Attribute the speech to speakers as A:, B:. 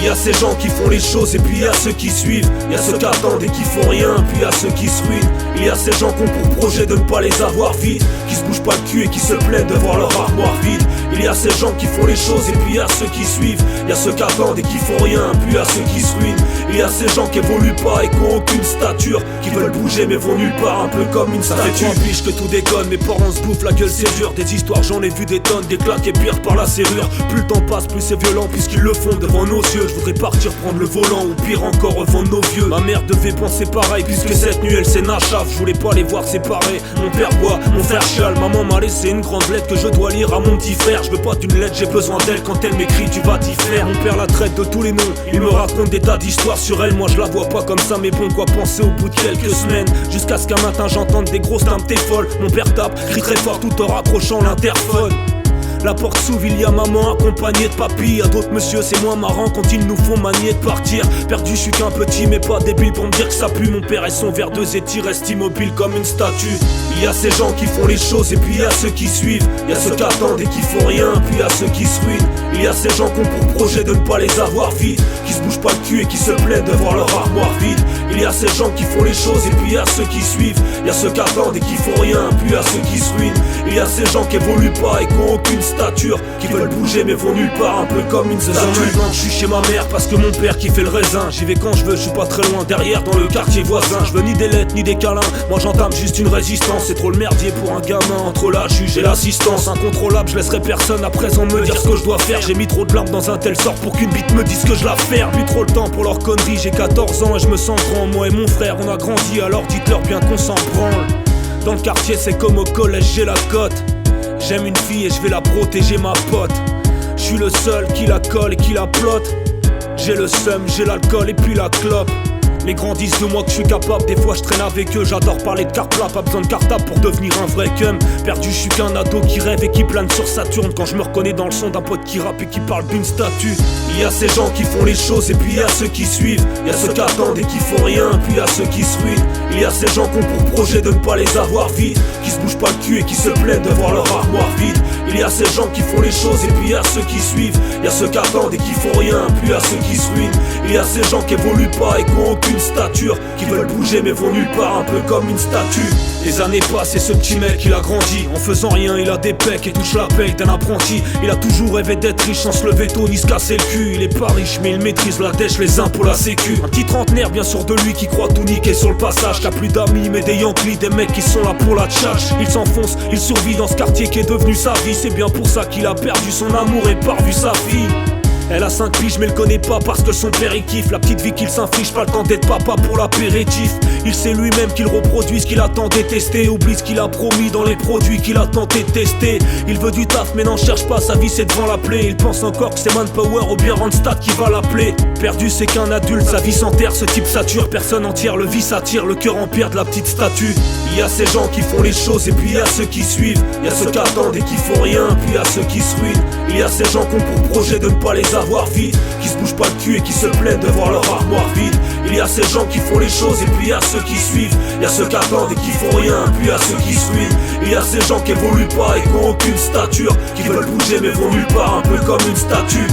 A: y a ces gens qui font les choses et puis il y a ceux qui suivent. Il y a ceux qui attendent et qui font rien, puis il y a ceux qui se ruinent. Il y a ces gens qui ont pour projet de ne pas les avoir vite, qui se bougent pas le cul et qui se plaignent de voir leur armoire vide. Il y a ces gens qui font les choses et puis il y a ceux qui suivent. Il y a ceux qui attendent et qui font rien, puis il y a ceux qui se ruinent. Il y a ces gens qui évoluent pas et qui ont aucune stature, qui veulent bouger mais vont nulle part, un peu comme une statue. Ça fait 3 piges que tout déconne, mes parents se bouffent la gueule, c'est dur. Des histoires j'en ai vu des tonnes, des claques et pire par la serrure. Plus le temps passe, plus c'est violent puisqu'ils le font devant nos yeux. Je voudrais partir prendre le volant ou pire encore revendre nos vieux. Ma mère devait penser pareil puisque cette nuit elle s'est nachave. Je voulais pas les voir séparés, mon père boit, mon frère chiale. Maman m'a laissé une grande lettre que je dois lire à mon petit frère. Je veux pas d'une lettre, j'ai besoin d'elle, quand elle m'écrit tu vas t'y faire. Mon père la traite de tous les noms, il me raconte des tas d'histoires sur elle. Moi je la vois pas comme ça mais bon, quoi penser au bout de quelques semaines. Jusqu'à ce qu'un matin j'entende des grosses timbres, t'es folle. Mon père tape, crie très fort tout en raccrochant l'interphone. La porte s'ouvre, il y a maman accompagnée de papy. Y'a d'autres monsieur, c'est moins marrant quand ils nous font manier de partir. Perdu, je suis qu'un petit mais pas débile pour me dire que ça pue. Mon père et son verre de zéti reste immobile comme une statue. Il y a ces gens qui font les choses et puis il y a ceux qui suivent. Il y a ceux qui attendent et qui font rien, puis il y a ceux qui se ruinent. Il y a ces gens qui ont pour projet de ne pas les avoir vite, qui se bougent pas le cul et qui se plaignent de voir leur armoire vide. Il y a ces gens qui font les choses et puis il y a ceux qui suivent. Il y a ceux qui attendent et qui font rien, puis il y a ceux qui se ruinent. Il y a ces gens qui évoluent pas et qui ont aucune stature, qui veulent bouger mais vont nulle part, un peu comme une statue. Je suis chez ma mère parce que mon père qui fait le raisin. J'y vais quand je veux, je suis pas très loin derrière dans le quartier voisin. Je veux ni des lettres ni des câlins, moi j'entame juste une résistance. C'est trop le merdier pour un gamin entre la juge et l'assistance. Incontrôlable, je laisserai personne à présent me dire ce que je dois faire. J'ai mis trop de larmes dans un tel sort pour qu'une bite me dise que je la ferme. Plus trop le temps pour leurs conneries, j'ai 14 ans et je me sens grand. Moi et mon frère on a grandi, alors dites-leur bien qu'on s'en branle. Dans le quartier c'est comme au collège, j'ai la cote. J'aime une fille et je vais la protéger ma pote. Je suis le seul qui la colle et qui la plotte. J'ai le seum, j'ai l'alcool et puis la clope. Les grands disent de moi que je suis capable, des fois je traîne avec eux. J'adore parler de carte plat, pas besoin de cartable pour devenir un vrai cum. Perdu, je suis qu'un ado qui rêve et qui plane sur Saturne. Quand je me reconnais dans le son d'un pote qui rappe et qui parle d'une statue. Il y a ces gens qui font les choses et puis il y a ceux qui suivent. Il y a ceux qui attendent et qui font rien, puis il y a ceux qui se ruinent. Il y a ces gens qui ont pour projet de ne pas les avoir vite, qui se bougent pas le cul et qui se plaignent de voir leur armoire vide. Il y a ces gens qui font les choses et puis il y a ceux qui suivent. Il y a ceux qui attendent et qui font rien, puis il y a ceux qui se ruinent. Il y a ces gens qui évoluent pas et qui ont aucune stature, qui veulent bouger mais vont nulle part, un peu comme une statue. Les années passent et ce petit mec il a grandi. En faisant rien il a des pecs et touche la paye d'un apprenti. Il a toujours rêvé d'être riche sans se lever tôt ni se casser le cul. Il est pas riche mais il maîtrise la dèche, les impôts, la sécu. Un petit trentenaire bien sûr de lui qui croit tout niquer sur le passage. Qui a plus d'amis mais des Yankees, des mecs qui sont là pour la tchatch. Il s'enfonce, il survit dans ce quartier qui est devenu sa vie. C'est bien pour ça qu'il a perdu son amour et parvu sa fille. Elle a 5 piges mais le connaît pas parce que son père il kiffe. La petite vie qu'il s'inflige, pas le temps d'être papa pour l'apéritif. Il sait lui-même qu'il reproduit ce qu'il a tant détesté. Oublie ce qu'il a promis dans les produits qu'il a tenté de tester. Il veut du taf mais n'en cherche pas, sa vie c'est devant la plaie. Il pense encore que c'est Manpower ou bien Randstad qui va l'appeler. Perdu c'est qu'un adulte, sa vie s'enterre, ce type sature. Personne entière, le vice attire, le cœur en pierre de la petite statue. Il y a ces gens qui font les choses et puis il y a ceux qui suivent. Il y a ceux qui attendent et qui font rien, puis il y a ceux qui se ruinent. Il y a ces gens qui ont pour projet de ne pas les avoir vite, qui se bougent pas le cul et qui se plaignent de voir leur armoire vide. Il y a ces gens qui font les choses et puis il y a ceux qui suivent. Il y a ceux qui attendent et qui font rien, puis il y a ceux qui se ruinent. Il y a ces gens qui évoluent pas et qui ont aucune stature, qui veulent bouger mais vont nulle part, un peu comme une statue.